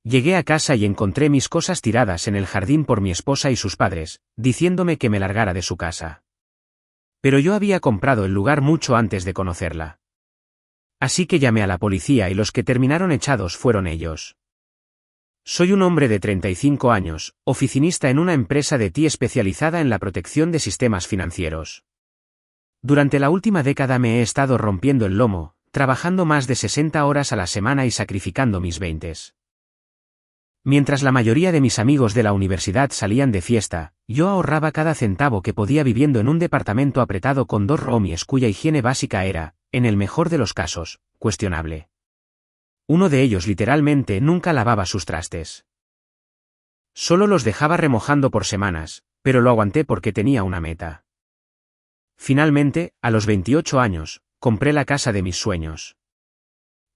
Llegué a casa y encontré mis cosas tiradas en el jardín por mi esposa y sus padres, diciéndome que me largara de su casa. Pero yo había comprado el lugar mucho antes de conocerla. Así que llamé a la policía y los que terminaron echados fueron ellos. Soy un hombre de 35 años, oficinista en una empresa de TI especializada en la protección de sistemas financieros. Durante la última década me he estado rompiendo el lomo, trabajando más de 60 horas a la semana y sacrificando mis 20. Mientras la mayoría de mis amigos de la universidad salían de fiesta, yo ahorraba cada centavo que podía viviendo en un departamento apretado con 2 roomies cuya higiene básica era, en el mejor de los casos, cuestionable. Uno de ellos literalmente nunca lavaba sus trastes. Solo los dejaba remojando por semanas, pero lo aguanté porque tenía una meta. Finalmente, a los 28 años, compré la casa de mis sueños.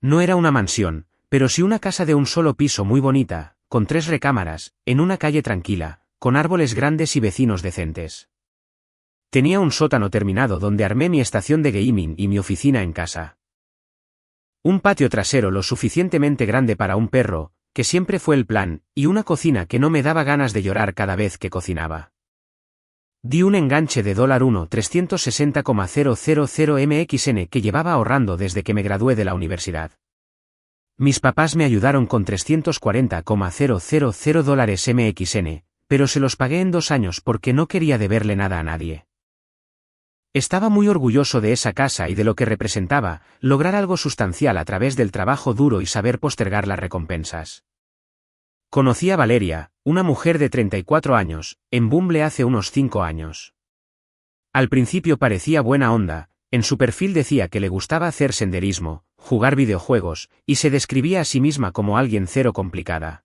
No era una mansión, pero sí una casa de un solo piso muy bonita, con 3 recámaras, en una calle tranquila, con árboles grandes y vecinos decentes. Tenía un sótano terminado donde armé mi estación de gaming y mi oficina en casa. Un patio trasero lo suficientemente grande para un perro, que siempre fue el plan, y una cocina que no me daba ganas de llorar cada vez que cocinaba. Di un enganche de $1,360,000 MXN que llevaba ahorrando desde que me gradué de la universidad. Mis papás me ayudaron con $340,000 MXN, pero se los pagué en 2 años porque no quería deberle nada a nadie. Estaba muy orgulloso de esa casa y de lo que representaba, lograr algo sustancial a través del trabajo duro y saber postergar las recompensas. Conocí a Valeria, una mujer de 34 años, en Bumble hace unos 5 años. Al principio parecía buena onda, en su perfil decía que le gustaba hacer senderismo, jugar videojuegos, y se describía a sí misma como alguien cero complicada.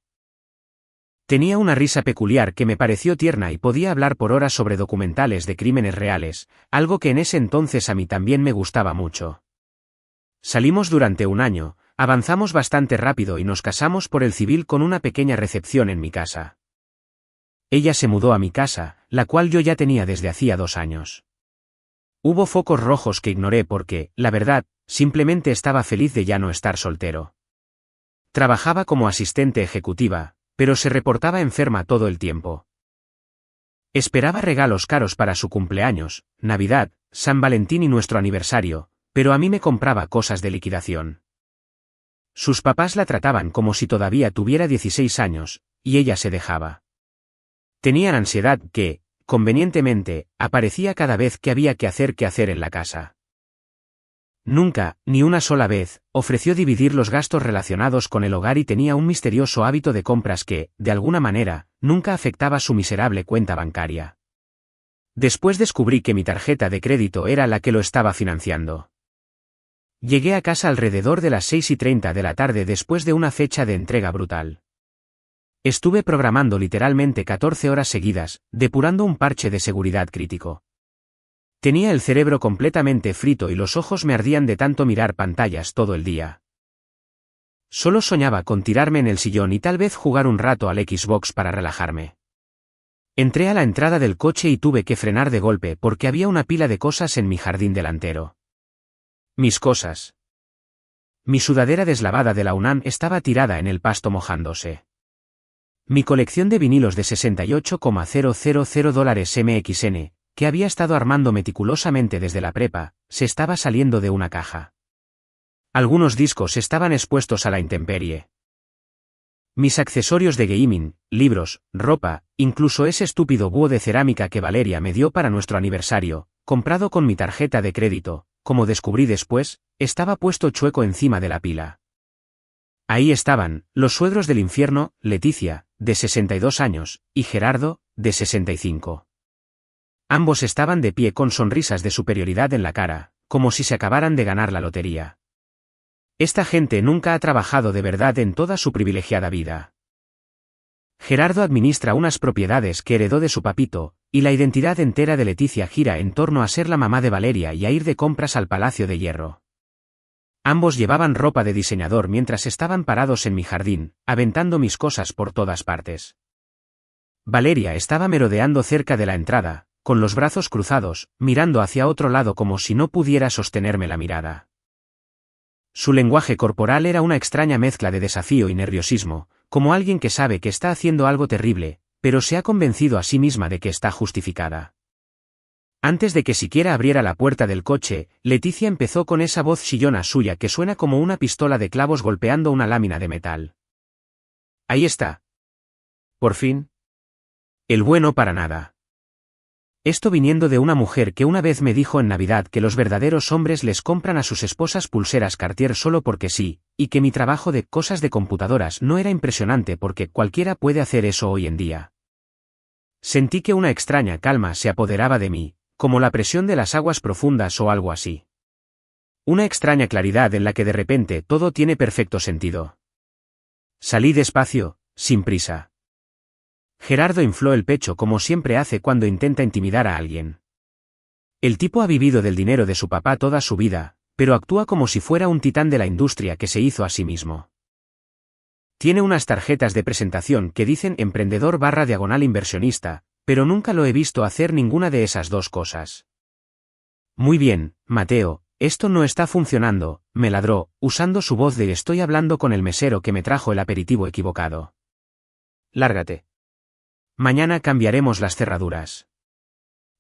Tenía una risa peculiar que me pareció tierna y podía hablar por horas sobre documentales de crímenes reales, algo que en ese entonces a mí también me gustaba mucho. Salimos durante 1 año, avanzamos bastante rápido y nos casamos por el civil con una pequeña recepción en mi casa. Ella se mudó a mi casa, la cual yo ya tenía desde hacía 2 años. Hubo focos rojos que ignoré porque, la verdad, simplemente estaba feliz de ya no estar soltero. Trabajaba como asistente ejecutiva, pero se reportaba enferma todo el tiempo. Esperaba regalos caros para su cumpleaños, Navidad, San Valentín y nuestro aniversario, pero a mí me compraba cosas de liquidación. Sus papás la trataban como si todavía tuviera 16 años, y ella se dejaba. Tenían ansiedad que, convenientemente, aparecía cada vez que había que hacer en la casa. Nunca, ni una sola vez, ofreció dividir los gastos relacionados con el hogar y tenía un misterioso hábito de compras que, de alguna manera, nunca afectaba su miserable cuenta bancaria. Después descubrí que mi tarjeta de crédito era la que lo estaba financiando. Llegué a casa alrededor de las 6:30 de la tarde después de una fecha de entrega brutal. Estuve programando literalmente 14 horas seguidas, depurando un parche de seguridad crítico. Tenía el cerebro completamente frito y los ojos me ardían de tanto mirar pantallas todo el día. Solo soñaba con tirarme en el sillón y tal vez jugar un rato al Xbox para relajarme. Entré a la entrada del coche y tuve que frenar de golpe porque había una pila de cosas en mi jardín delantero. Mis cosas. Mi sudadera deslavada de la UNAM estaba tirada en el pasto mojándose. Mi colección de vinilos de $68,000 MXN, que había estado armando meticulosamente desde la prepa, se estaba saliendo de una caja. Algunos discos estaban expuestos a la intemperie. Mis accesorios de gaming, libros, ropa, incluso ese estúpido búho de cerámica que Valeria me dio para nuestro aniversario, comprado con mi tarjeta de crédito, como descubrí después, estaba puesto chueco encima de la pila. Ahí estaban, los suegros del infierno, Leticia, de 62 años, y Gerardo, de 65. Ambos estaban de pie con sonrisas de superioridad en la cara, como si se acabaran de ganar la lotería. Esta gente nunca ha trabajado de verdad en toda su privilegiada vida. Gerardo administra unas propiedades que heredó de su papito, y la identidad entera de Leticia gira en torno a ser la mamá de Valeria y a ir de compras al Palacio de Hierro. Ambos llevaban ropa de diseñador mientras estaban parados en mi jardín, aventando mis cosas por todas partes. Valeria estaba merodeando cerca de la entrada, con los brazos cruzados, mirando hacia otro lado como si no pudiera sostenerme la mirada. Su lenguaje corporal era una extraña mezcla de desafío y nerviosismo, como alguien que sabe que está haciendo algo terrible, pero se ha convencido a sí misma de que está justificada. Antes de que siquiera abriera la puerta del coche, Leticia empezó con esa voz chillona suya que suena como una pistola de clavos golpeando una lámina de metal. Ahí está. Por fin. El bueno para nada. Esto viniendo de una mujer que una vez me dijo en Navidad que los verdaderos hombres les compran a sus esposas pulseras Cartier solo porque sí, y que mi trabajo de cosas de computadoras no era impresionante porque cualquiera puede hacer eso hoy en día. Sentí que una extraña calma se apoderaba de mí, como la presión de las aguas profundas o algo así. Una extraña claridad en la que de repente todo tiene perfecto sentido. Salí despacio, sin prisa. Gerardo infló el pecho como siempre hace cuando intenta intimidar a alguien. El tipo ha vivido del dinero de su papá toda su vida, pero actúa como si fuera un titán de la industria que se hizo a sí mismo. Tiene unas tarjetas de presentación que dicen emprendedor/inversionista, pero nunca lo he visto hacer ninguna de esas dos cosas. Muy bien, Mateo, esto no está funcionando, me ladró, usando su voz de estoy hablando con el mesero que me trajo el aperitivo equivocado. Lárgate. Mañana cambiaremos las cerraduras.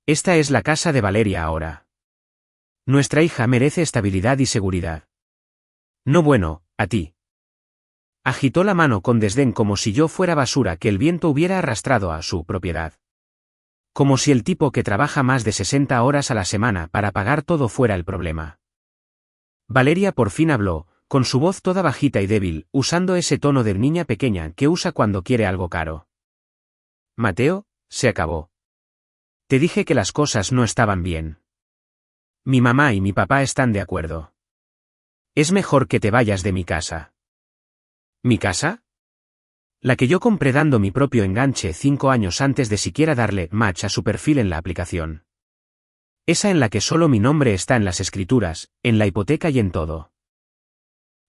Esta es la casa de Valeria ahora. Nuestra hija merece estabilidad y seguridad. No bueno, a ti. Agitó la mano con desdén como si yo fuera basura que el viento hubiera arrastrado a su propiedad. Como si el tipo que trabaja más de 60 horas a la semana para pagar todo fuera el problema. Valeria por fin habló, con su voz toda bajita y débil, usando ese tono de niña pequeña que usa cuando quiere algo caro. Mateo, se acabó. Te dije que las cosas no estaban bien. Mi mamá y mi papá están de acuerdo. Es mejor que te vayas de mi casa. ¿Mi casa? La que yo compré dando mi propio enganche 5 años antes de siquiera darle match a su perfil en la aplicación. Esa en la que solo mi nombre está en las escrituras, en la hipoteca y en todo.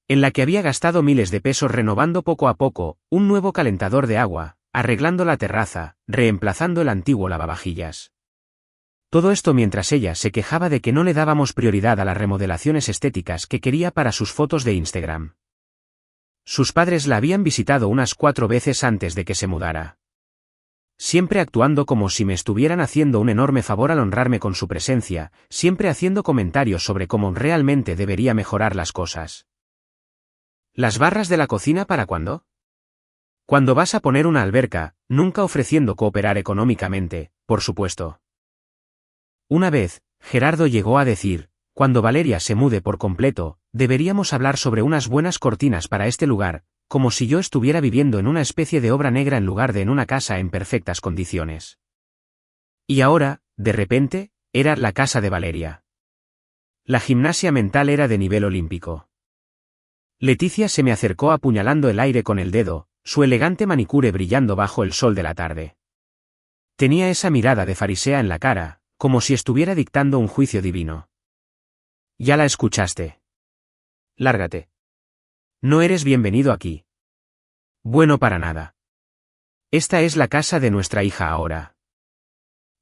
En la que había gastado miles de pesos renovando poco a poco, un nuevo calentador de agua, arreglando la terraza, reemplazando el antiguo lavavajillas. Todo esto mientras ella se quejaba de que no le dábamos prioridad a las remodelaciones estéticas que quería para sus fotos de Instagram. Sus padres la habían visitado unas 4 veces antes de que se mudara. Siempre actuando como si me estuvieran haciendo un enorme favor al honrarme con su presencia, siempre haciendo comentarios sobre cómo realmente debería mejorar las cosas. ¿Las barras de la cocina para cuándo? Cuando vas a poner una alberca, nunca ofreciendo cooperar económicamente, por supuesto. Una vez, Gerardo llegó a decir, cuando Valeria se mude por completo, deberíamos hablar sobre unas buenas cortinas para este lugar, como si yo estuviera viviendo en una especie de obra negra en lugar de en una casa en perfectas condiciones. Y ahora, de repente, era la casa de Valeria. La gimnasia mental era de nivel olímpico. Leticia se me acercó apuñalando el aire con el dedo, su elegante manicure brillando bajo el sol de la tarde. Tenía esa mirada de farisea en la cara, como si estuviera dictando un juicio divino. Ya la escuchaste. Lárgate. No eres bienvenido aquí. Bueno para nada. Esta es la casa de nuestra hija ahora.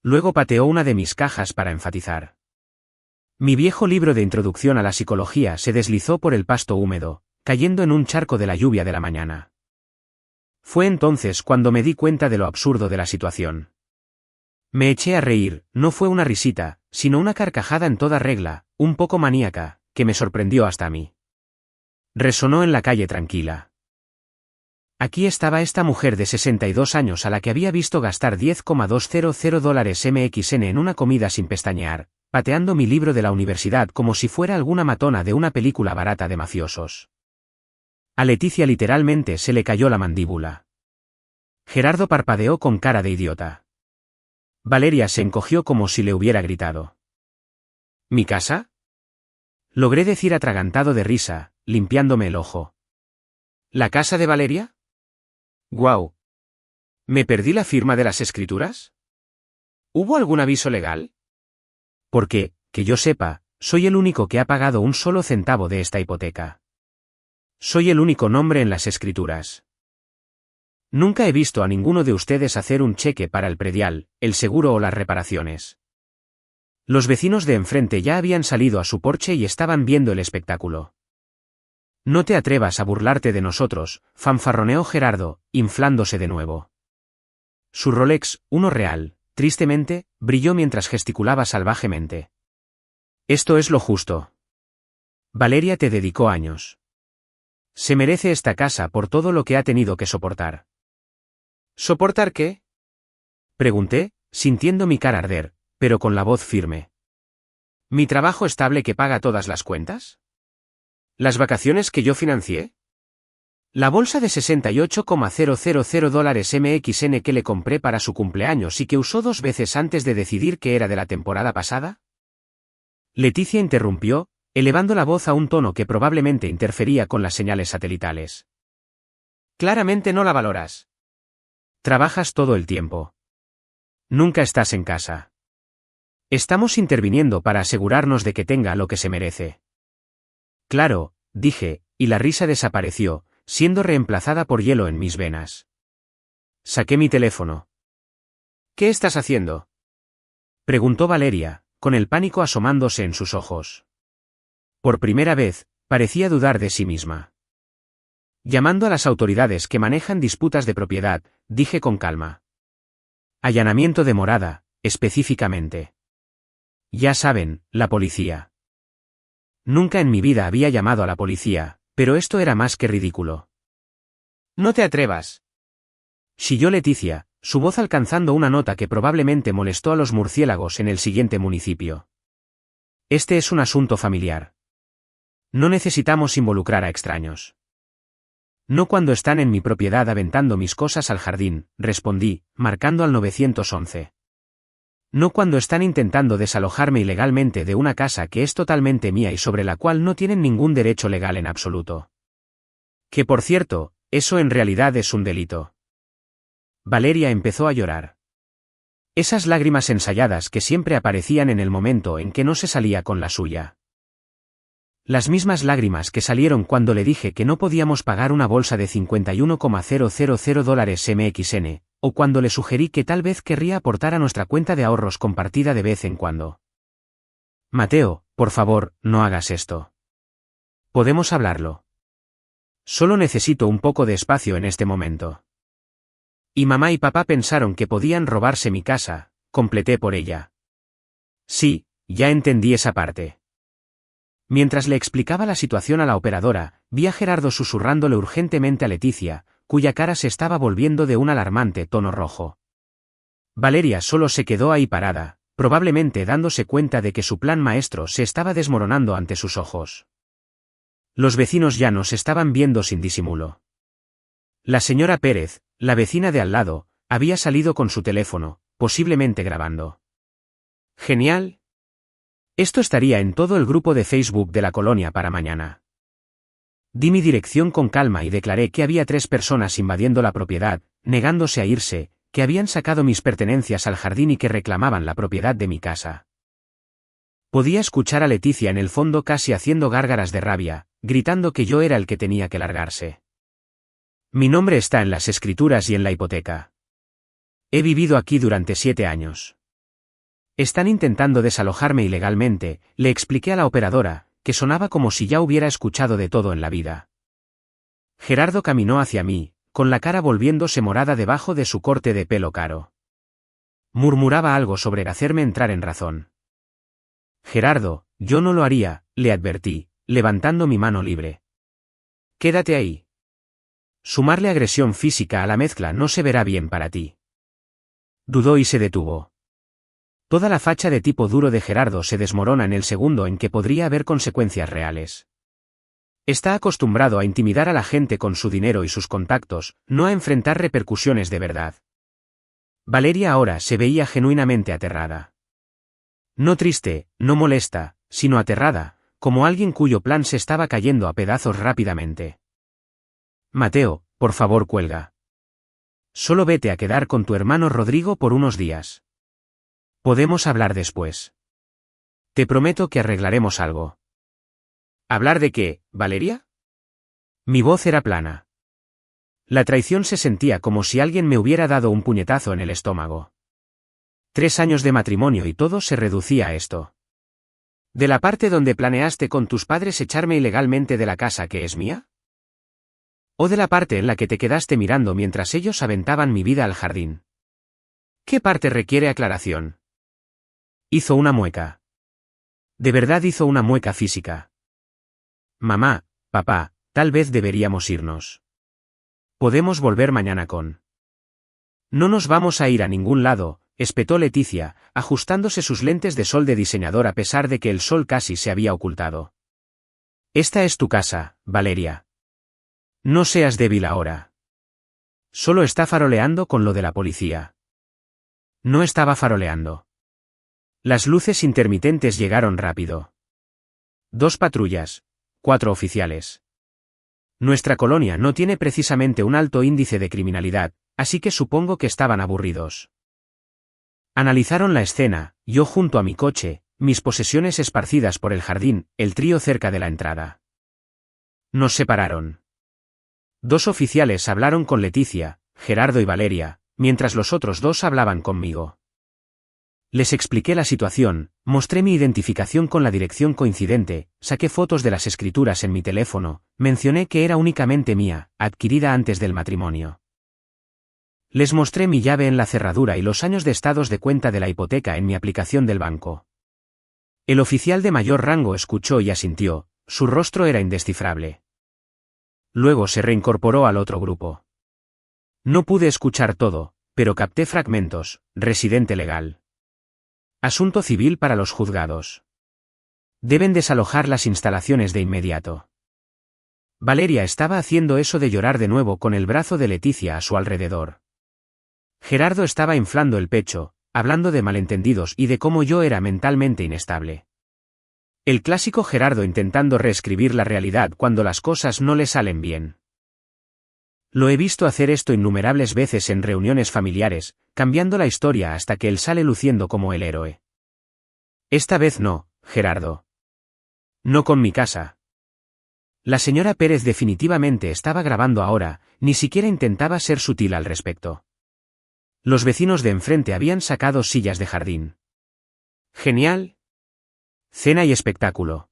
Luego pateó una de mis cajas para enfatizar. Mi viejo libro de introducción a la psicología se deslizó por el pasto húmedo, cayendo en un charco de la lluvia de la mañana. Fue entonces cuando me di cuenta de lo absurdo de la situación. Me eché a reír, no fue una risita, sino una carcajada en toda regla, un poco maníaca, que me sorprendió hasta a mí. Resonó en la calle tranquila. Aquí estaba esta mujer de 62 años a la que había visto gastar $10,200 MXN en una comida sin pestañear, pateando mi libro de la universidad como si fuera alguna matona de una película barata de mafiosos. A Leticia literalmente se le cayó la mandíbula. Gerardo parpadeó con cara de idiota. Valeria se encogió como si le hubiera gritado. ¿Mi casa? Logré decir atragantado de risa, limpiándome el ojo. ¿La casa de Valeria? ¡Guau! ¿Me perdí la firma de las escrituras? ¿Hubo algún aviso legal? Porque, que yo sepa, soy el único que ha pagado un solo centavo de esta hipoteca. Soy el único nombre en las escrituras. Nunca he visto a ninguno de ustedes hacer un cheque para el predial, el seguro o las reparaciones. Los vecinos de enfrente ya habían salido a su porche y estaban viendo el espectáculo. No te atrevas a burlarte de nosotros, fanfarroneó Gerardo, inflándose de nuevo. Su Rolex, uno real, tristemente, brilló mientras gesticulaba salvajemente. Esto es lo justo. Valeria te dedicó años. Se merece esta casa por todo lo que ha tenido que soportar. ¿Soportar qué? Pregunté, sintiendo mi cara arder, pero con la voz firme. ¿Mi trabajo estable que paga todas las cuentas? ¿Las vacaciones que yo financié? ¿La bolsa de 68,000 dólares MXN que le compré para su cumpleaños y que usó 2 veces antes de decidir que era de la temporada pasada? Leticia interrumpió, elevando la voz a un tono que probablemente interfería con las señales satelitales. Claramente no la valoras. Trabajas todo el tiempo. Nunca estás en casa. Estamos interviniendo para asegurarnos de que tenga lo que se merece. Claro, dije, y la risa desapareció, siendo reemplazada por hielo en mis venas. Saqué mi teléfono. ¿Qué estás haciendo? Preguntó Valeria, con el pánico asomándose en sus ojos. Por primera vez, parecía dudar de sí misma. Llamando a las autoridades que manejan disputas de propiedad, dije con calma. Allanamiento de morada, específicamente. Ya saben, la policía. Nunca en mi vida había llamado a la policía, pero esto era más que ridículo. No te atrevas. Chilló Leticia, su voz alcanzando una nota que probablemente molestó a los murciélagos en el siguiente municipio. Este es un asunto familiar. No necesitamos involucrar a extraños. No cuando están en mi propiedad aventando mis cosas al jardín, respondí, marcando al 911. No cuando están intentando desalojarme ilegalmente de una casa que es totalmente mía y sobre la cual no tienen ningún derecho legal en absoluto. Que por cierto, eso en realidad es un delito. Valeria empezó a llorar. Esas lágrimas ensayadas que siempre aparecían en el momento en que no se salía con la suya. Las mismas lágrimas que salieron cuando le dije que no podíamos pagar una bolsa de 51,000 dólares MXN, o cuando le sugerí que tal vez querría aportar a nuestra cuenta de ahorros compartida de vez en cuando. Mateo, por favor, no hagas esto. Podemos hablarlo. Solo necesito un poco de espacio en este momento. Y mamá y papá pensaron que podían robarse mi casa, completé por ella. Sí, ya entendí esa parte. Mientras le explicaba la situación a la operadora, vi a Gerardo susurrándole urgentemente a Leticia, cuya cara se estaba volviendo de un alarmante tono rojo. Valeria solo se quedó ahí parada, probablemente dándose cuenta de que su plan maestro se estaba desmoronando ante sus ojos. Los vecinos ya nos estaban viendo sin disimulo. La señora Pérez, la vecina de al lado, había salido con su teléfono, posiblemente grabando. Genial. Esto estaría en todo el grupo de Facebook de la colonia para mañana. Di mi dirección con calma y declaré que había 3 personas invadiendo la propiedad, negándose a irse, que habían sacado mis pertenencias al jardín y que reclamaban la propiedad de mi casa. Podía escuchar a Leticia en el fondo casi haciendo gárgaras de rabia, gritando que yo era el que tenía que largarse. Mi nombre está en las escrituras y en la hipoteca. He vivido aquí durante 7 años. Están intentando desalojarme ilegalmente, le expliqué a la operadora, que sonaba como si ya hubiera escuchado de todo en la vida. Gerardo caminó hacia mí, con la cara volviéndose morada debajo de su corte de pelo caro. Murmuraba algo sobre hacerme entrar en razón. Gerardo, yo no lo haría, le advertí, levantando mi mano libre. Quédate ahí. Sumarle agresión física a la mezcla no se verá bien para ti. Dudó y se detuvo. Toda la facha de tipo duro de Gerardo se desmorona en el segundo en que podría haber consecuencias reales. Está acostumbrado a intimidar a la gente con su dinero y sus contactos, no a enfrentar repercusiones de verdad. Valeria ahora se veía genuinamente aterrada. No triste, no molesta, sino aterrada, como alguien cuyo plan se estaba cayendo a pedazos rápidamente. Mateo, por favor cuelga. Solo vete a quedar con tu hermano Rodrigo por unos días. Podemos hablar después. Te prometo que arreglaremos algo. ¿Hablar de qué, Valeria? Mi voz era plana. La traición se sentía como si alguien me hubiera dado un puñetazo en el estómago. 3 años de matrimonio y todo se reducía a esto. ¿De la parte donde planeaste con tus padres echarme ilegalmente de la casa que es mía? ¿O de la parte en la que te quedaste mirando mientras ellos aventaban mi vida al jardín? ¿Qué parte requiere aclaración? Hizo una mueca. De verdad hizo una mueca física. Mamá, papá, tal vez deberíamos irnos. Podemos volver mañana con. No nos vamos a ir a ningún lado, espetó Leticia, ajustándose sus lentes de sol de diseñador a pesar de que el sol casi se había ocultado. Esta es tu casa, Valeria. No seas débil ahora. Solo está faroleando con lo de la policía. No estaba faroleando. Las luces intermitentes llegaron rápido. 2 patrullas, 4 oficiales. Nuestra colonia no tiene precisamente un alto índice de criminalidad, así que supongo que estaban aburridos. Analizaron la escena, yo junto a mi coche, mis posesiones esparcidas por el jardín, el trío cerca de la entrada. Nos separaron. 2 oficiales hablaron con Leticia, Gerardo y Valeria, mientras los otros 2 hablaban conmigo. Les expliqué la situación, mostré mi identificación con la dirección coincidente, saqué fotos de las escrituras en mi teléfono, mencioné que era únicamente mía, adquirida antes del matrimonio. Les mostré mi llave en la cerradura y los años de estados de cuenta de la hipoteca en mi aplicación del banco. El oficial de mayor rango escuchó y asintió, su rostro era indescifrable. Luego se reincorporó al otro grupo. No pude escuchar todo, pero capté fragmentos. Residente legal. Asunto civil para los juzgados. Deben desalojar las instalaciones de inmediato. Valeria estaba haciendo eso de llorar de nuevo con el brazo de Leticia a su alrededor. Gerardo estaba inflando el pecho, hablando de malentendidos y de cómo yo era mentalmente inestable. El clásico Gerardo intentando reescribir la realidad cuando las cosas no le salen bien. Lo he visto hacer esto innumerables veces en reuniones familiares, cambiando la historia hasta que él sale luciendo como el héroe. Esta vez no, Gerardo. No con mi casa. La señora Pérez definitivamente estaba grabando ahora, ni siquiera intentaba ser sutil al respecto. Los vecinos de enfrente habían sacado sillas de jardín. Genial. Cena y espectáculo.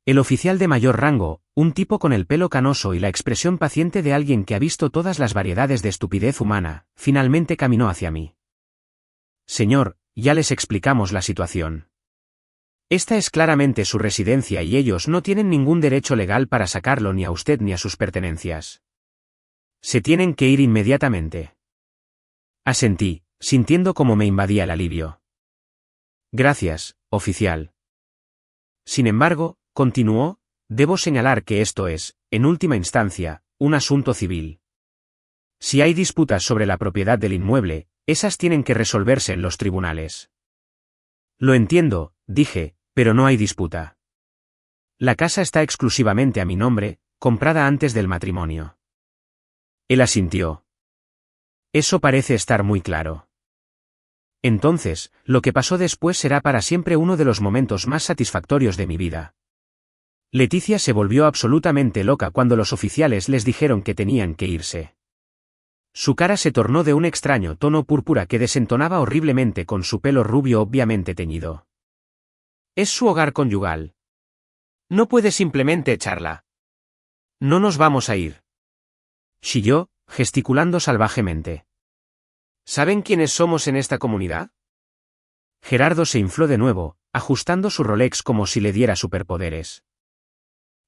El oficial de mayor rango, un tipo con el pelo canoso y la expresión paciente de alguien que ha visto todas las variedades de estupidez humana, finalmente caminó hacia mí. Señor, ya les explicamos la situación. Esta es claramente su residencia y ellos no tienen ningún derecho legal para sacarlo ni a usted ni a sus pertenencias. Se tienen que ir inmediatamente. Asentí, sintiendo cómo me invadía el alivio. Gracias, oficial. Sin embargo, continuó, debo señalar que esto es, en última instancia, un asunto civil. Si hay disputas sobre la propiedad del inmueble, esas tienen que resolverse en los tribunales. Lo entiendo, dije, pero no hay disputa. La casa está exclusivamente a mi nombre, comprada antes del matrimonio. Él asintió. Eso parece estar muy claro. Entonces, lo que pasó después será para siempre uno de los momentos más satisfactorios de mi vida. Leticia se volvió absolutamente loca cuando los oficiales les dijeron que tenían que irse. Su cara se tornó de un extraño tono púrpura que desentonaba horriblemente con su pelo rubio obviamente teñido. Es su hogar conyugal. No puede simplemente echarla. No nos vamos a ir. Chilló, gesticulando salvajemente. ¿Saben quiénes somos en esta comunidad? Gerardo se infló de nuevo, ajustando su Rolex como si le diera superpoderes.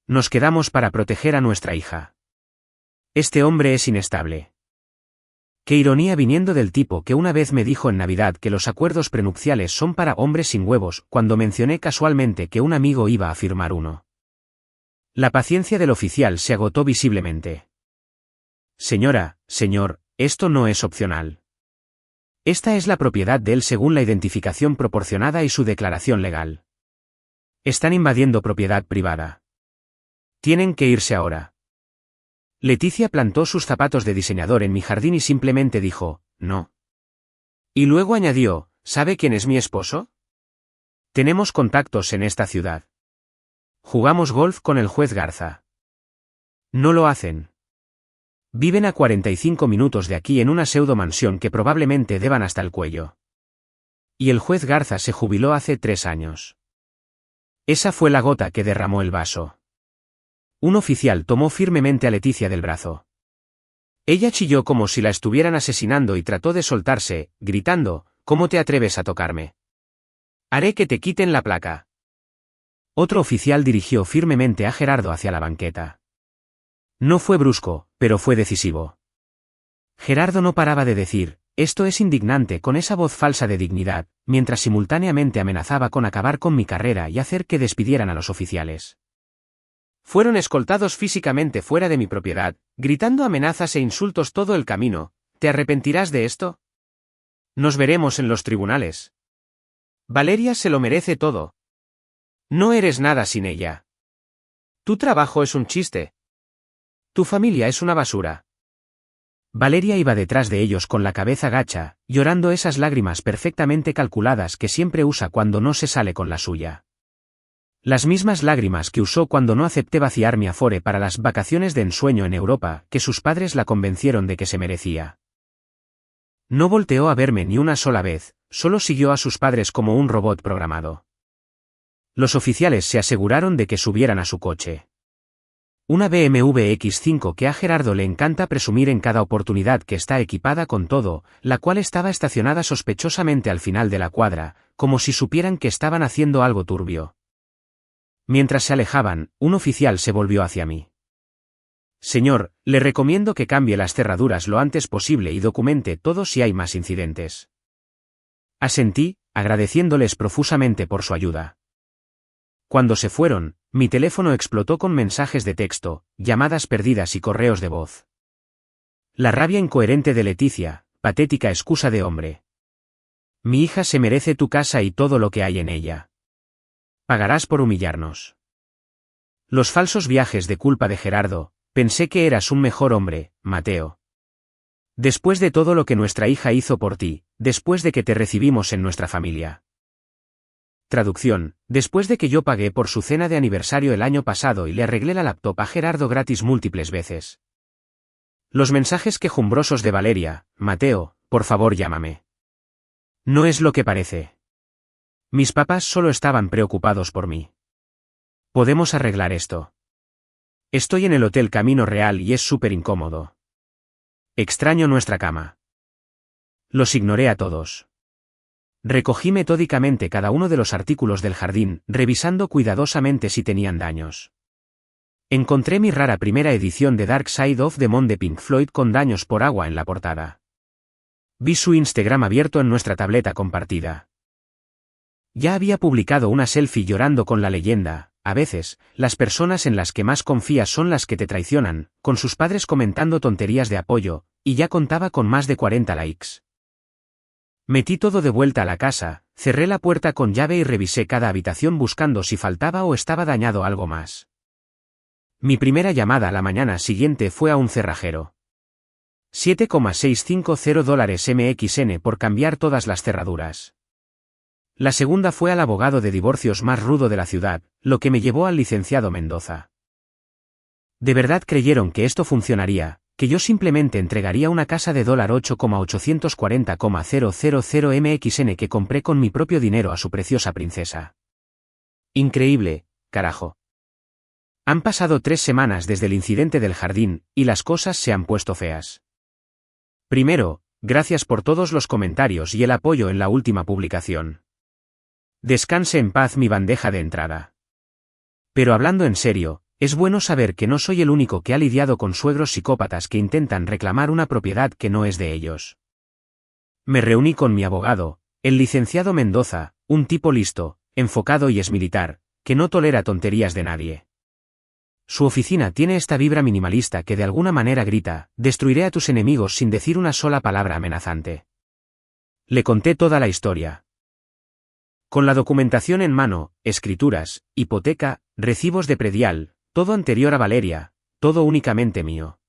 Nos quedamos para proteger a nuestra hija. Este hombre es inestable. Qué ironía viniendo del tipo que una vez me dijo en Navidad que los acuerdos prenupciales son para hombres sin huevos, cuando mencioné casualmente que un amigo iba a firmar uno. La paciencia del oficial se agotó visiblemente. Señora, señor, esto no es opcional. Esta es la propiedad de él según la identificación proporcionada y su declaración legal. Están invadiendo propiedad privada. Tienen que irse ahora. Leticia plantó sus zapatos de diseñador en mi jardín y simplemente dijo, no. Y luego añadió, ¿sabe quién es mi esposo? Tenemos contactos en esta ciudad. Jugamos golf con el juez Garza. No lo hacen. Viven a 45 minutos de aquí en una pseudo-mansión que probablemente deban hasta el cuello. Y el juez Garza se jubiló hace 3 años. Esa fue la gota que derramó el vaso. Un oficial tomó firmemente a Leticia del brazo. Ella chilló como si la estuvieran asesinando y trató de soltarse, gritando: «¿Cómo te atreves a tocarme? Haré que te quiten la placa». Otro oficial dirigió firmemente a Gerardo hacia la banqueta. No fue brusco, pero fue decisivo. Gerardo no paraba de decir: «Esto es indignante», con esa voz falsa de dignidad, mientras simultáneamente amenazaba con acabar con mi carrera y hacer que despidieran a los oficiales. Fueron escoltados físicamente fuera de mi propiedad, gritando amenazas e insultos todo el camino. ¿Te arrepentirás de esto? Nos veremos en los tribunales. Valeria se lo merece todo. No eres nada sin ella. Tu trabajo es un chiste. Tu familia es una basura. Valeria iba detrás de ellos con la cabeza gacha, llorando esas lágrimas perfectamente calculadas que siempre usa cuando no se sale con la suya. Las mismas lágrimas que usó cuando no acepté vaciar mi afore para las vacaciones de ensueño en Europa, que sus padres la convencieron de que se merecía. No volteó a verme ni una sola vez, solo siguió a sus padres como un robot programado. Los oficiales se aseguraron de que subieran a su coche. Una BMW X5 que a Gerardo le encanta presumir en cada oportunidad, que está equipada con todo, la cual estaba estacionada sospechosamente al final de la cuadra, como si supieran que estaban haciendo algo turbio. Mientras se alejaban, un oficial se volvió hacia mí. «Señor, le recomiendo que cambie las cerraduras lo antes posible y documente todo si hay más incidentes». Asentí, agradeciéndoles profusamente por su ayuda. Cuando se fueron, mi teléfono explotó con mensajes de texto, llamadas perdidas y correos de voz. La rabia incoherente de Leticia, patética excusa de hombre. Mi hija se merece tu casa y todo lo que hay en ella. Pagarás por humillarnos. Los falsos viajes de culpa de Gerardo. Pensé que eras un mejor hombre, Mateo. Después de todo lo que nuestra hija hizo por ti, después de que te recibimos en nuestra familia. Traducción: después de que yo pagué por su cena de aniversario el año pasado y le arreglé la laptop a Gerardo gratis múltiples veces. Los mensajes quejumbrosos de Valeria: Mateo, por favor llámame. No es lo que parece. Mis papás solo estaban preocupados por mí. Podemos arreglar esto. Estoy en el Hotel Camino Real y es súper incómodo. Extraño nuestra cama. Los ignoré a todos. Recogí metódicamente cada uno de los artículos del jardín, revisando cuidadosamente si tenían daños. Encontré mi rara primera edición de Dark Side of the Moon de Pink Floyd con daños por agua en la portada. Vi su Instagram abierto en nuestra tableta compartida. Ya había publicado una selfie llorando con la leyenda: a veces, las personas en las que más confías son las que te traicionan, con sus padres comentando tonterías de apoyo, y ya contaba con más de 40 likes. Metí todo de vuelta a la casa, cerré la puerta con llave y revisé cada habitación buscando si faltaba o estaba dañado algo más. Mi primera llamada a la mañana siguiente fue a un cerrajero. $7,650 MXN por cambiar todas las cerraduras. La segunda fue al abogado de divorcios más rudo de la ciudad, lo que me llevó al licenciado Mendoza. ¿De verdad creyeron que esto funcionaría, que yo simplemente entregaría una casa de $8,840,000 MXN que compré con mi propio dinero a su preciosa princesa? Increíble, carajo. Han pasado 3 semanas desde el incidente del jardín, y las cosas se han puesto feas. Primero, gracias por todos los comentarios y el apoyo en la última publicación. Descanse en paz mi bandeja de entrada. Pero hablando en serio, es bueno saber que no soy el único que ha lidiado con suegros psicópatas que intentan reclamar una propiedad que no es de ellos. Me reuní con mi abogado, el licenciado Mendoza, un tipo listo, enfocado y exmilitar, que no tolera tonterías de nadie. Su oficina tiene esta vibra minimalista que de alguna manera grita: destruiré a tus enemigos sin decir una sola palabra amenazante. Le conté toda la historia. Con la documentación en mano, escrituras, hipoteca, recibos de predial, todo anterior a Valeria, todo únicamente mío.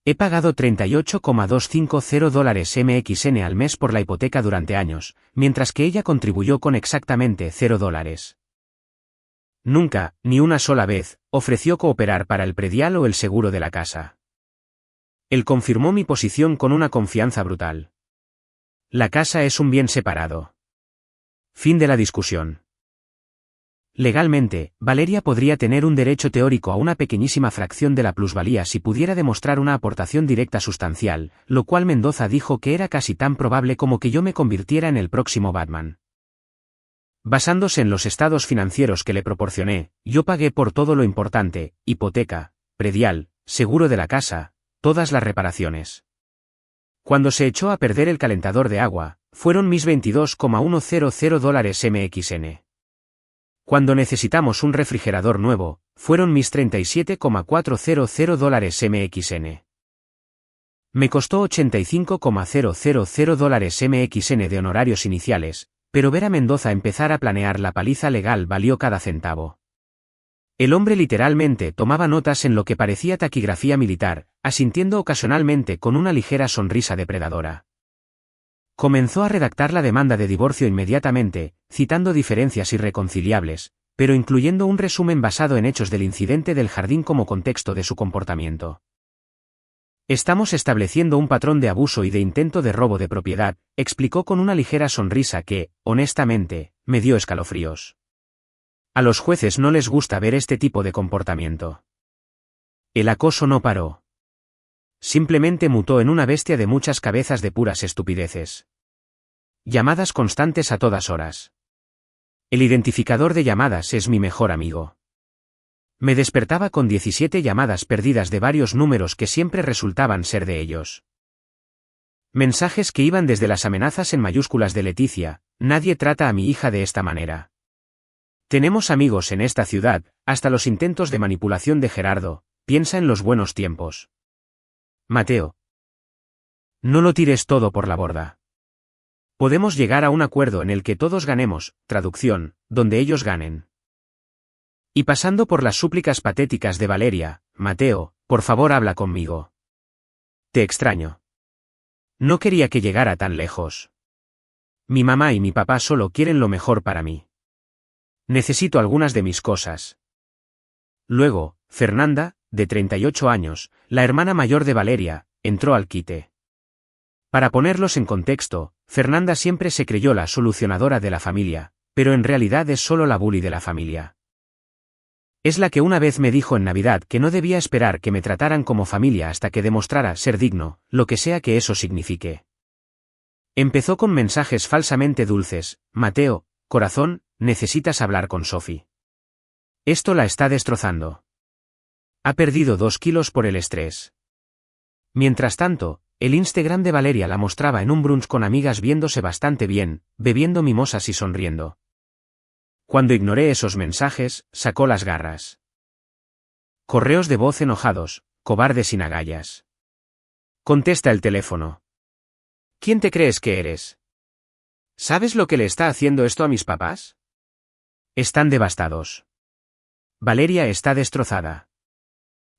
He pagado $38,250 MXN al mes por la hipoteca durante años, mientras que ella contribuyó con exactamente $0. Nunca, ni una sola vez, ofreció cooperar para el predial o el seguro de la casa. Él confirmó mi posición con una confianza brutal. La casa es un bien separado. Fin de la discusión. Legalmente, Valeria podría tener un derecho teórico a una pequeñísima fracción de la plusvalía si pudiera demostrar una aportación directa sustancial, lo cual Mendoza dijo que era casi tan probable como que yo me convirtiera en el próximo Batman. Basándose en los estados financieros que le proporcioné, yo pagué por todo lo importante: hipoteca, predial, seguro de la casa, todas las reparaciones. Cuando se echó a perder el calentador de agua, fueron mis $22,100 MXN. Cuando necesitamos un refrigerador nuevo, fueron mis $37,400 MXN. Me costó $85,000 MXN de honorarios iniciales, pero ver a Mendoza empezar a planear la paliza legal valió cada centavo. El hombre literalmente tomaba notas en lo que parecía taquigrafía militar, asintiendo ocasionalmente con una ligera sonrisa depredadora. Comenzó a redactar la demanda de divorcio inmediatamente, citando diferencias irreconciliables, pero incluyendo un resumen basado en hechos del incidente del jardín como contexto de su comportamiento. Estamos estableciendo un patrón de abuso y de intento de robo de propiedad, explicó con una ligera sonrisa que, honestamente, me dio escalofríos. A los jueces no les gusta ver este tipo de comportamiento. El acoso no paró. Simplemente mutó en una bestia de muchas cabezas de puras estupideces. Llamadas constantes a todas horas. El identificador de llamadas es mi mejor amigo. Me despertaba con 17 llamadas perdidas de varios números que siempre resultaban ser de ellos. Mensajes que iban desde las amenazas en mayúsculas de Leticia: nadie trata a mi hija de esta manera. Tenemos amigos en esta ciudad, hasta los intentos de manipulación de Gerardo: piensa en los buenos tiempos. Mateo. No lo tires todo por la borda. Podemos llegar a un acuerdo en el que todos ganemos, traducción, donde ellos ganen. Y pasando por las súplicas patéticas de Valeria: Mateo, por favor habla conmigo. Te extraño. No quería que llegara tan lejos. Mi mamá y mi papá solo quieren lo mejor para mí. Necesito algunas de mis cosas. Luego, Fernanda, de 38 años, la hermana mayor de Valeria, entró al quite. Para ponerlos en contexto, Fernanda siempre se creyó la solucionadora de la familia, pero en realidad es solo la bully de la familia. Es la que una vez me dijo en Navidad que no debía esperar que me trataran como familia hasta que demostrara ser digno, lo que sea que eso signifique. Empezó con mensajes falsamente dulces: Mateo, corazón, necesitas hablar con Sophie. Esto la está destrozando. Ha perdido 2 kilos por el estrés. Mientras tanto, el Instagram de Valeria la mostraba en un brunch con amigas viéndose bastante bien, bebiendo mimosas y sonriendo. Cuando ignoré esos mensajes, sacó las garras. Correos de voz enojados: cobarde sin agallas. Contesta el teléfono. ¿Quién te crees que eres? ¿Sabes lo que le está haciendo esto a mis papás? Están devastados. Valeria está destrozada.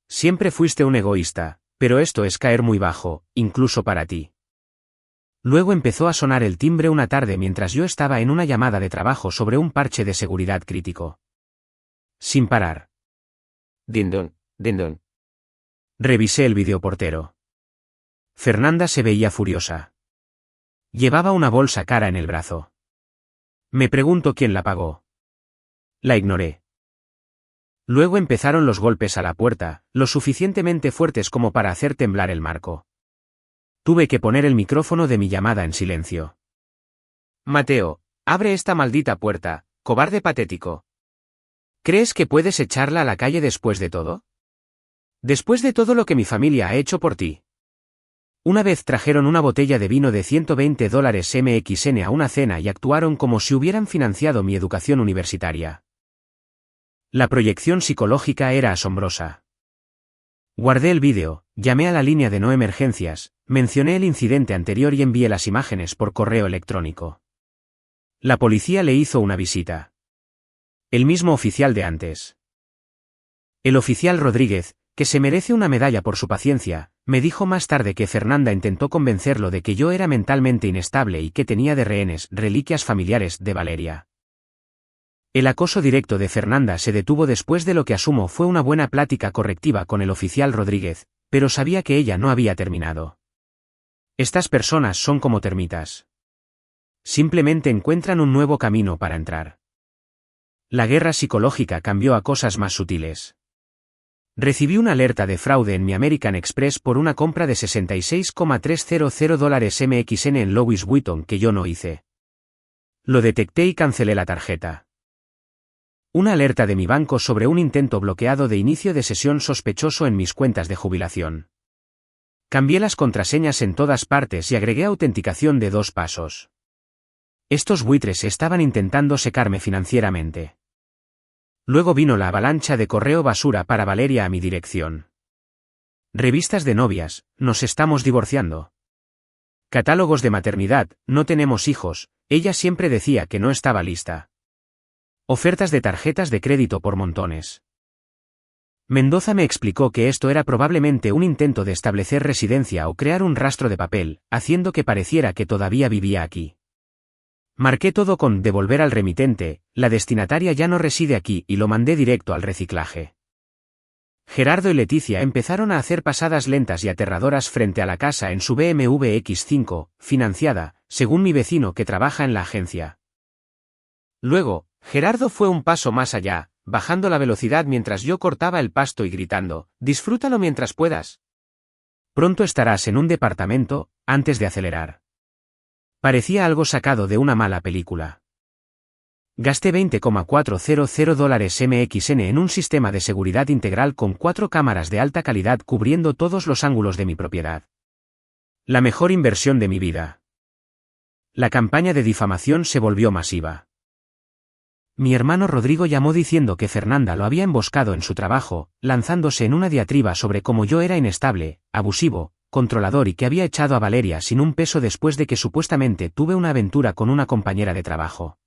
Siempre fuiste un egoísta, pero esto es caer muy bajo, incluso para ti. Luego empezó a sonar el timbre una tarde mientras yo estaba en una llamada de trabajo sobre un parche de seguridad crítico. Sin parar. Dindon, dindon. Revisé el videoportero. Fernanda se veía furiosa. Llevaba una bolsa cara en el brazo. Me pregunto quién la pagó. La ignoré. Luego empezaron los golpes a la puerta, lo suficientemente fuertes como para hacer temblar el marco. Tuve que poner el micrófono de mi llamada en silencio. Mateo, abre esta maldita puerta, cobarde patético. ¿Crees que puedes echarla a la calle después de todo? Después de todo lo que mi familia ha hecho por ti. Una vez trajeron una botella de vino de $120 MXN a una cena y actuaron como si hubieran financiado mi educación universitaria. La proyección psicológica era asombrosa. Guardé el vídeo, llamé a la línea de no emergencias, mencioné el incidente anterior y envié las imágenes por correo electrónico. La policía le hizo una visita. El mismo oficial de antes. El oficial Rodríguez, que se merece una medalla por su paciencia, me dijo más tarde que Fernanda intentó convencerlo de que yo era mentalmente inestable y que tenía de rehenes reliquias familiares de Valeria. El acoso directo de Fernanda se detuvo después de lo que asumo fue una buena plática correctiva con el oficial Rodríguez, pero sabía que ella no había terminado. Estas personas son como termitas. Simplemente encuentran un nuevo camino para entrar. La guerra psicológica cambió a cosas más sutiles. Recibí una alerta de fraude en mi American Express por una compra de $66,300 MXN en Louis Vuitton que yo no hice. Lo detecté y cancelé la tarjeta. Una alerta de mi banco sobre un intento bloqueado de inicio de sesión sospechoso en mis cuentas de jubilación. Cambié las contraseñas en todas partes y agregué autenticación de 2 pasos. Estos buitres estaban intentando secarme financieramente. Luego vino la avalancha de correo basura para Valeria a mi dirección. Revistas de novias, nos estamos divorciando. Catálogos de maternidad, no tenemos hijos, ella siempre decía que no estaba lista. Ofertas de tarjetas de crédito por montones. Mendoza me explicó que esto era probablemente un intento de establecer residencia o crear un rastro de papel, haciendo que pareciera que todavía vivía aquí. Marqué todo con devolver al remitente, la destinataria ya no reside aquí y lo mandé directo al reciclaje. Gerardo y Leticia empezaron a hacer pasadas lentas y aterradoras frente a la casa en su BMW X5, financiada, según mi vecino que trabaja en la agencia. Luego, Gerardo fue un paso más allá, bajando la velocidad mientras yo cortaba el pasto y gritando, «Disfrútalo mientras puedas. Pronto estarás en un departamento», antes de acelerar. Parecía algo sacado de una mala película. Gasté $20,400 MXN en un sistema de seguridad integral con 4 cámaras de alta calidad cubriendo todos los ángulos de mi propiedad. La mejor inversión de mi vida. La campaña de difamación se volvió masiva. Mi hermano Rodrigo llamó diciendo que Fernanda lo había emboscado en su trabajo, lanzándose en una diatriba sobre cómo yo era inestable, abusivo, controlador y que había echado a Valeria sin un peso después de que supuestamente tuve una aventura con una compañera de trabajo.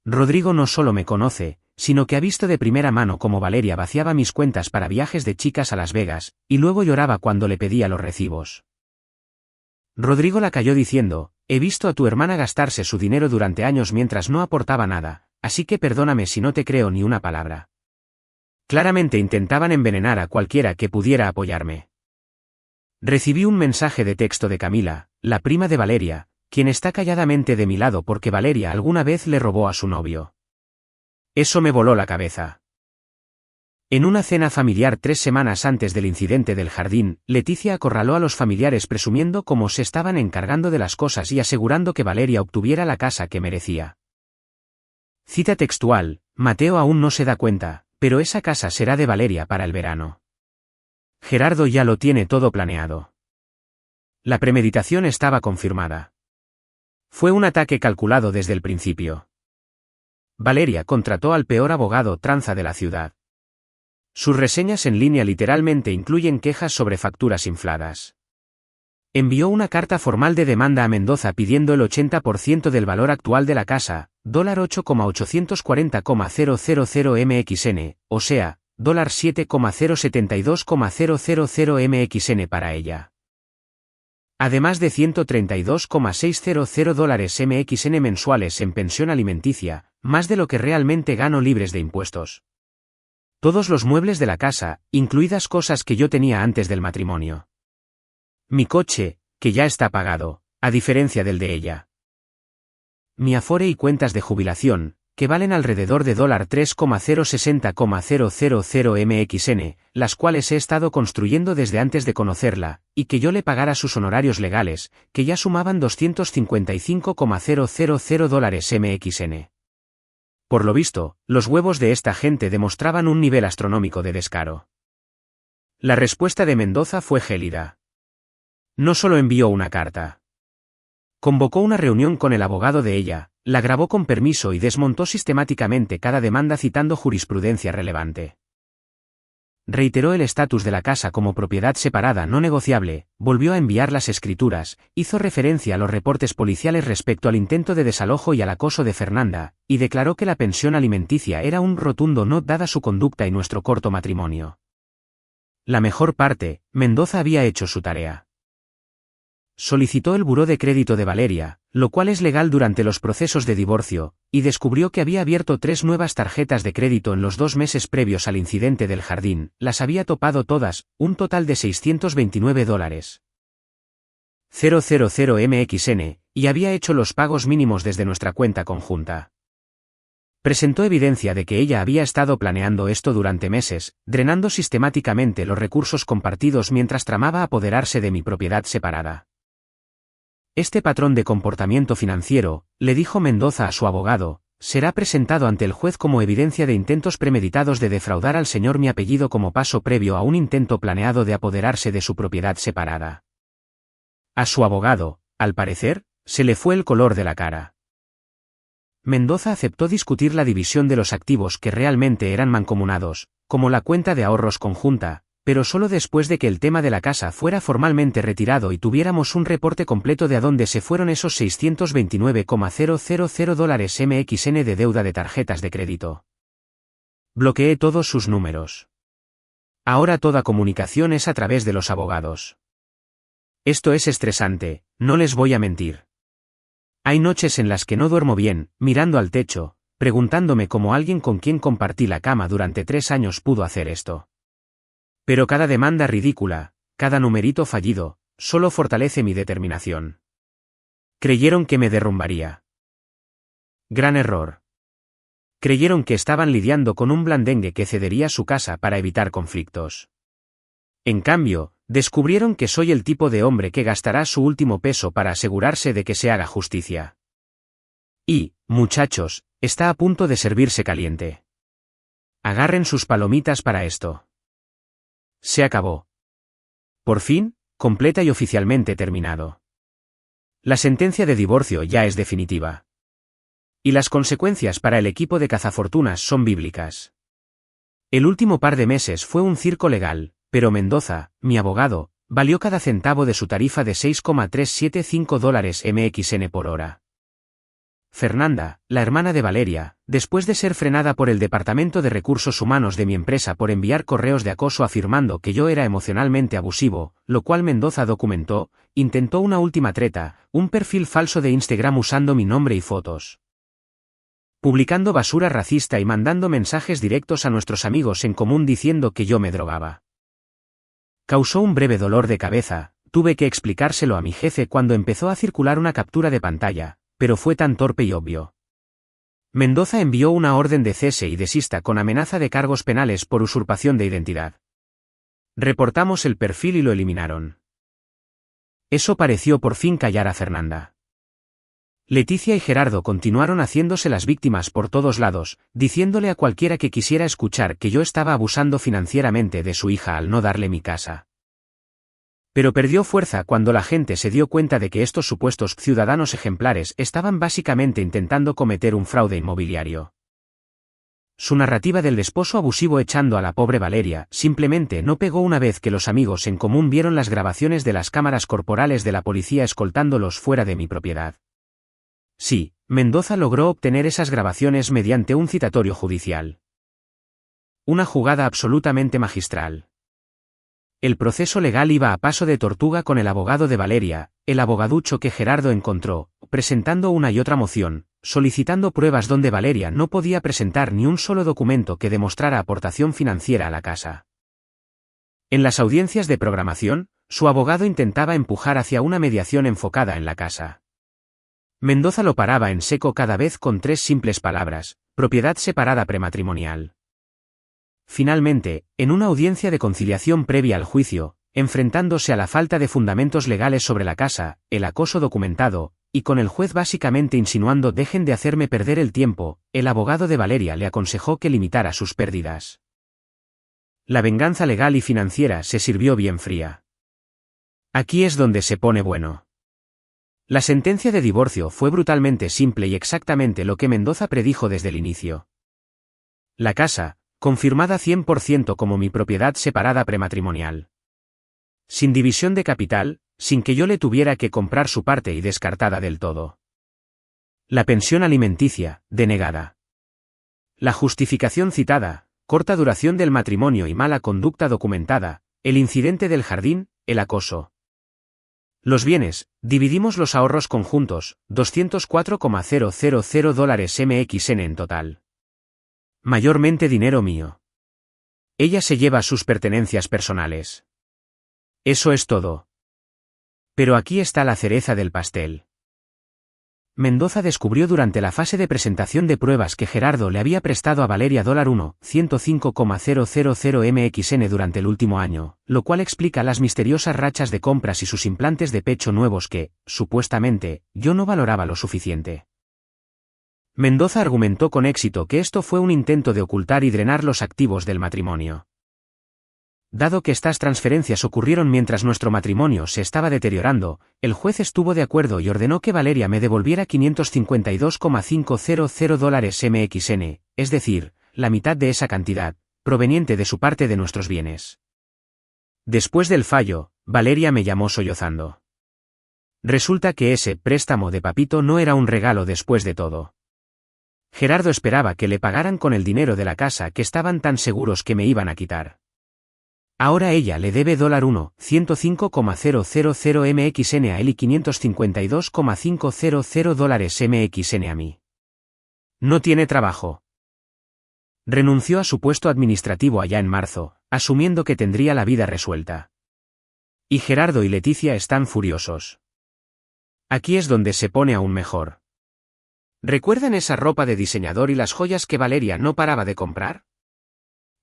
Rodrigo no solo me conoce, sino que ha visto de primera mano cómo Valeria vaciaba mis cuentas para viajes de chicas a Las Vegas, y luego lloraba cuando le pedía los recibos. Rodrigo la cayó diciendo, «He visto a tu hermana gastarse su dinero durante años mientras no aportaba nada, así que perdóname si no te creo ni una palabra». Claramente intentaban envenenar a cualquiera que pudiera apoyarme. Recibí un mensaje de texto de Camila, la prima de Valeria, quien está calladamente de mi lado porque Valeria alguna vez le robó a su novio. Eso me voló la cabeza. En una cena familiar 3 semanas antes del incidente del jardín, Leticia acorraló a los familiares presumiendo cómo se estaban encargando de las cosas y asegurando que Valeria obtuviera la casa que merecía. Cita textual, Mateo aún no se da cuenta, pero esa casa será de Valeria para el verano. Gerardo ya lo tiene todo planeado. La premeditación estaba confirmada. Fue un ataque calculado desde el principio. Valeria contrató al peor abogado tranza de la ciudad. Sus reseñas en línea literalmente incluyen quejas sobre facturas infladas. Envió una carta formal de demanda a Mendoza pidiendo el 80% del valor actual de la casa, $8,840,000 MXN, o sea, $7,072,000 MXN para ella. Además de $132,600 MXN mensuales en pensión alimenticia, más de lo que realmente gano libres de impuestos. Todos los muebles de la casa, incluidas cosas que yo tenía antes del matrimonio. Mi coche, que ya está pagado, a diferencia del de ella. Mi Afore y cuentas de jubilación, que valen alrededor de $3,060,000 MXN, las cuales he estado construyendo desde antes de conocerla, y que yo le pagara sus honorarios legales, que ya sumaban $255,000 MXN. Por lo visto, los huevos de esta gente demostraban un nivel astronómico de descaro. La respuesta de Mendoza fue gélida. No solo envió una carta. Convocó una reunión con el abogado de ella, la grabó con permiso y desmontó sistemáticamente cada demanda citando jurisprudencia relevante. Reiteró el estatus de la casa como propiedad separada no negociable, volvió a enviar las escrituras, hizo referencia a los reportes policiales respecto al intento de desalojo y al acoso de Fernanda, y declaró que la pensión alimenticia era un rotundo no dada su conducta y nuestro corto matrimonio. La mejor parte, Mendoza había hecho su tarea. Solicitó el buró de crédito de Valeria, lo cual es legal durante los procesos de divorcio, y descubrió que había abierto 3 nuevas tarjetas de crédito en los 2 meses previos al incidente del jardín, las había topado todas, un total de $629,000 MXN, y había hecho los pagos mínimos desde nuestra cuenta conjunta. Presentó evidencia de que ella había estado planeando esto durante meses, drenando sistemáticamente los recursos compartidos mientras tramaba apoderarse de mi propiedad separada. Este patrón de comportamiento financiero, le dijo Mendoza a su abogado, será presentado ante el juez como evidencia de intentos premeditados de defraudar al señor mi apellido como paso previo a un intento planeado de apoderarse de su propiedad separada. A su abogado, al parecer, se le fue el color de la cara. Mendoza aceptó discutir la división de los activos que realmente eran mancomunados, como la cuenta de ahorros conjunta, pero solo después de que el tema de la casa fuera formalmente retirado y tuviéramos un reporte completo de a dónde se fueron esos $629,000 MXN de deuda de tarjetas de crédito. Bloqueé todos sus números. Ahora toda comunicación es a través de los abogados. Esto es estresante, no les voy a mentir. Hay noches en las que no duermo bien, mirando al techo, preguntándome cómo alguien con quien compartí la cama durante 3 años pudo hacer esto. Pero cada demanda ridícula, cada numerito fallido, solo fortalece mi determinación. Creyeron que me derrumbaría. Gran error. Creyeron que estaban lidiando con un blandengue que cedería su casa para evitar conflictos. En cambio, descubrieron que soy el tipo de hombre que gastará su último peso para asegurarse de que se haga justicia. Y, muchachos, está a punto de servirse caliente. Agarren sus palomitas para esto. Se acabó. Por fin, completa y oficialmente terminado. La sentencia de divorcio ya es definitiva. Y las consecuencias para el equipo de cazafortunas son bíblicas. El último par de meses fue un circo legal, pero Mendoza, mi abogado, valió cada centavo de su tarifa de $6,375 MXN por hora. Fernanda, la hermana de Valeria, después de ser frenada por el Departamento de Recursos Humanos de mi empresa por enviar correos de acoso afirmando que yo era emocionalmente abusivo, lo cual Mendoza documentó, intentó una última treta, un perfil falso de Instagram usando mi nombre y fotos. Publicando basura racista y mandando mensajes directos a nuestros amigos en común diciendo que yo me drogaba. Causó un breve dolor de cabeza, tuve que explicárselo a mi jefe cuando empezó a circular una captura de pantalla, pero fue tan torpe y obvio. Mendoza envió una orden de cese y desista con amenaza de cargos penales por usurpación de identidad. Reportamos el perfil y lo eliminaron. Eso pareció por fin callar a Fernanda. Leticia y Gerardo continuaron haciéndose las víctimas por todos lados, diciéndole a cualquiera que quisiera escuchar que yo estaba abusando financieramente de su hija al no darle mi casa. Pero perdió fuerza cuando la gente se dio cuenta de que estos supuestos ciudadanos ejemplares estaban básicamente intentando cometer un fraude inmobiliario. Su narrativa del esposo abusivo echando a la pobre Valeria simplemente no pegó una vez que los amigos en común vieron las grabaciones de las cámaras corporales de la policía escoltándolos fuera de mi propiedad. Sí, Mendoza logró obtener esas grabaciones mediante un citatorio judicial. Una jugada absolutamente magistral. El proceso legal iba a paso de tortuga con el abogado de Valeria, el abogaducho que Gerardo encontró, presentando una y otra moción, solicitando pruebas donde Valeria no podía presentar ni un solo documento que demostrara aportación financiera a la casa. En las audiencias de programación, su abogado intentaba empujar hacia una mediación enfocada en la casa. Mendoza lo paraba en seco cada vez con 3 simples palabras: propiedad separada prematrimonial. Finalmente, en una audiencia de conciliación previa al juicio, enfrentándose a la falta de fundamentos legales sobre la casa, el acoso documentado, y con el juez básicamente insinuando dejen de hacerme perder el tiempo, el abogado de Valeria le aconsejó que limitara sus pérdidas. La venganza legal y financiera se sirvió bien fría. Aquí es donde se pone bueno. La sentencia de divorcio fue brutalmente simple y exactamente lo que Mendoza predijo desde el inicio. La casa, confirmada 100% como mi propiedad separada prematrimonial. Sin división de capital, sin que yo le tuviera que comprar su parte y descartada del todo. La pensión alimenticia, denegada. La justificación citada, corta duración del matrimonio y mala conducta documentada, el incidente del jardín, el acoso. Los bienes, dividimos los ahorros conjuntos, $204,000 MXN en total. Mayormente dinero mío. Ella se lleva sus pertenencias personales. Eso es todo. Pero aquí está la cereza del pastel. Mendoza descubrió durante la fase de presentación de pruebas que Gerardo le había prestado a Valeria $105,000 MXN durante el último año, lo cual explica las misteriosas rachas de compras y sus implantes de pecho nuevos que, supuestamente, yo no valoraba lo suficiente. Mendoza argumentó con éxito que esto fue un intento de ocultar y drenar los activos del matrimonio. Dado que estas transferencias ocurrieron mientras nuestro matrimonio se estaba deteriorando, el juez estuvo de acuerdo y ordenó que Valeria me devolviera $552,500 MXN, es decir, la mitad de esa cantidad, proveniente de su parte de nuestros bienes. Después del fallo, Valeria me llamó sollozando. Resulta que ese préstamo de papito no era un regalo después de todo. Gerardo esperaba que le pagaran con el dinero de la casa que estaban tan seguros que me iban a quitar. Ahora ella le debe $105,000 MXN a él y $552,500 MXN a mí. No tiene trabajo. Renunció a su puesto administrativo allá en marzo, asumiendo que tendría la vida resuelta. Y Gerardo y Leticia están furiosos. Aquí es donde se pone aún mejor. ¿Recuerdan esa ropa de diseñador y las joyas que Valeria no paraba de comprar?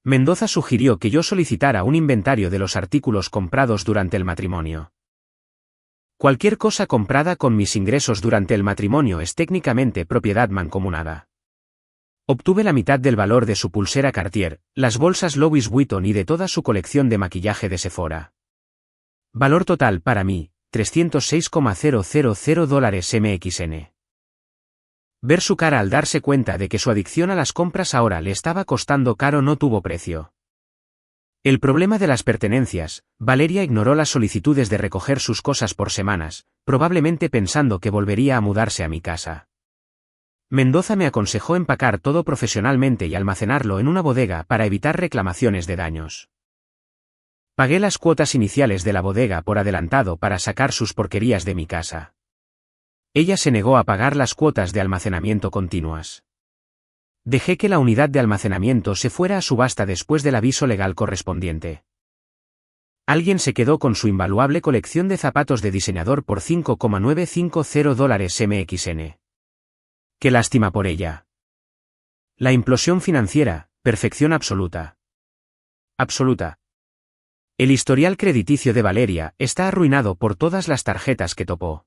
Mendoza sugirió que yo solicitara un inventario de los artículos comprados durante el matrimonio. Cualquier cosa comprada con mis ingresos durante el matrimonio es técnicamente propiedad mancomunada. Obtuve la mitad del valor de su pulsera Cartier, las bolsas Louis Vuitton y de toda su colección de maquillaje de Sephora. Valor total para mí, $306,000 MXN. Ver su cara al darse cuenta de que su adicción a las compras ahora le estaba costando caro no tuvo precio. El problema de las pertenencias, Valeria ignoró las solicitudes de recoger sus cosas por semanas, probablemente pensando que volvería a mudarse a mi casa. Mendoza me aconsejó empacar todo profesionalmente y almacenarlo en una bodega para evitar reclamaciones de daños. Pagué las cuotas iniciales de la bodega por adelantado para sacar sus porquerías de mi casa. Ella se negó a pagar las cuotas de almacenamiento continuas. Dejé que la unidad de almacenamiento se fuera a subasta después del aviso legal correspondiente. Alguien se quedó con su invaluable colección de zapatos de diseñador por $5,950 MXN. Qué lástima por ella. La implosión financiera, perfección absoluta. Absoluta. El historial crediticio de Valeria está arruinado por todas las tarjetas que topó.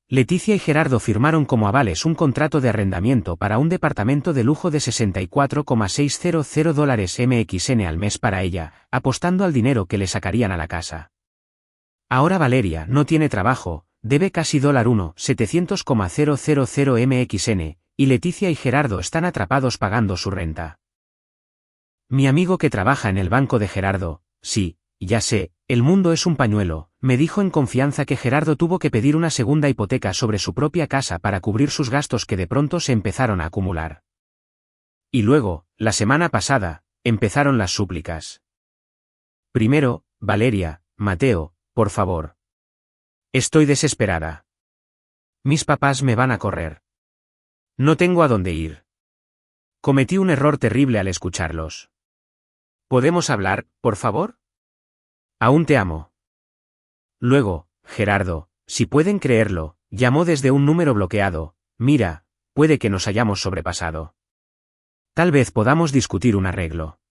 Leticia y Gerardo firmaron como avales un contrato de arrendamiento para un departamento de lujo de $64,600 MXN al mes para ella, apostando al dinero que le sacarían a la casa. Ahora Valeria no tiene trabajo, debe casi $700,000 MXN, y Leticia y Gerardo están atrapados pagando su renta. Mi amigo que trabaja en el banco de Gerardo, sí, ya sé, el mundo es un pañuelo, me dijo en confianza que Gerardo tuvo que pedir una segunda hipoteca sobre su propia casa para cubrir sus gastos que de pronto se empezaron a acumular. Y luego, la semana pasada, empezaron las súplicas. Primero, Valeria, Mateo, por favor. Estoy desesperada. Mis papás me van a correr. No tengo a dónde ir. Cometí un error terrible al escucharlos. ¿Podemos hablar, por favor? Aún te amo. Luego, Gerardo, si pueden creerlo, llamó desde un número bloqueado. Mira, puede que nos hayamos sobrepasado. Tal vez podamos discutir un arreglo.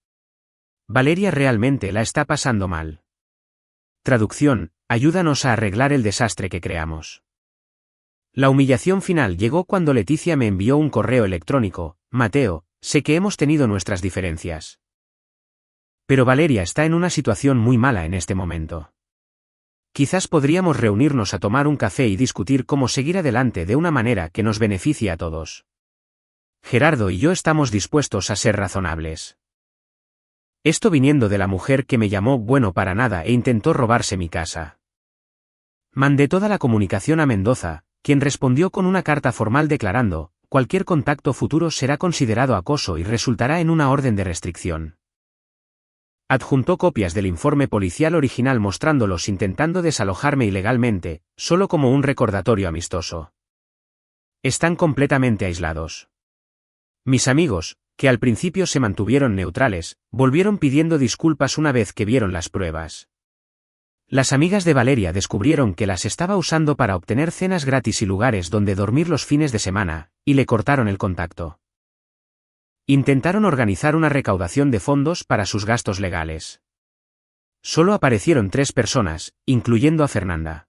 Valeria realmente la está pasando mal. Traducción, ayúdanos a arreglar el desastre que creamos. La humillación final llegó cuando Leticia me envió un correo electrónico. Mateo, sé que hemos tenido nuestras diferencias. Pero Valeria está en una situación muy mala en este momento. Quizás podríamos reunirnos a tomar un café y discutir cómo seguir adelante de una manera que nos beneficie a todos. Gerardo y yo estamos dispuestos a ser razonables. Esto viniendo de la mujer que me llamó bueno para nada e intentó robarse mi casa. Mandé toda la comunicación a Mendoza, quien respondió con una carta formal declarando, cualquier contacto futuro será considerado acoso y resultará en una orden de restricción. Adjuntó copias del informe policial original mostrándolos intentando desalojarme ilegalmente, solo como un recordatorio amistoso. Están completamente aislados. Mis amigos, que al principio se mantuvieron neutrales, volvieron pidiendo disculpas una vez que vieron las pruebas. Las amigas de Valeria descubrieron que las estaba usando para obtener cenas gratis y lugares donde dormir los fines de semana, y le cortaron el contacto. Intentaron organizar una recaudación de fondos para sus gastos legales. Solo aparecieron 3 personas, incluyendo a Fernanda.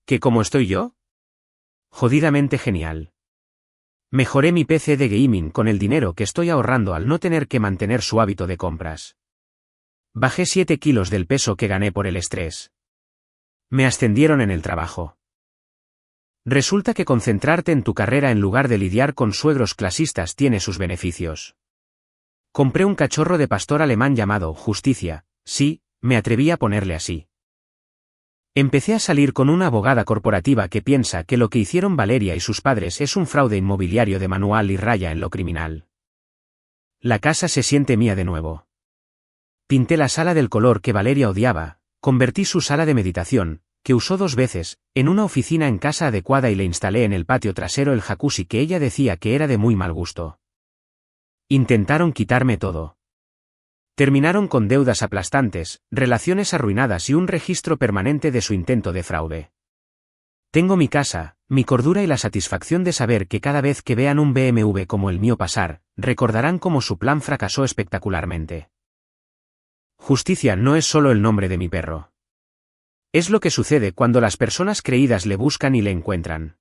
¿Qué cómo estoy yo? Jodidamente genial. Mejoré mi PC de gaming con el dinero que estoy ahorrando al no tener que mantener su hábito de compras. Bajé 7 kilos del peso que gané por el estrés. Me ascendieron en el trabajo. Resulta que concentrarte en tu carrera en lugar de lidiar con suegros clasistas tiene sus beneficios. Compré un cachorro de pastor alemán llamado Justicia, sí, me atreví a ponerle así. Empecé a salir con una abogada corporativa que piensa que lo que hicieron Valeria y sus padres es un fraude inmobiliario de manual y raya en lo criminal. La casa se siente mía de nuevo. Pinté la sala del color que Valeria odiaba, convertí su sala de meditación, que usó 2 veces, en una oficina en casa adecuada y le instalé en el patio trasero el jacuzzi que ella decía que era de muy mal gusto. Intentaron quitarme todo. Terminaron con deudas aplastantes, relaciones arruinadas y un registro permanente de su intento de fraude. Tengo mi casa, mi cordura y la satisfacción de saber que cada vez que vean un BMW como el mío pasar, recordarán cómo su plan fracasó espectacularmente. Justicia no es solo el nombre de mi perro. Es lo que sucede cuando las personas creídas le buscan y le encuentran.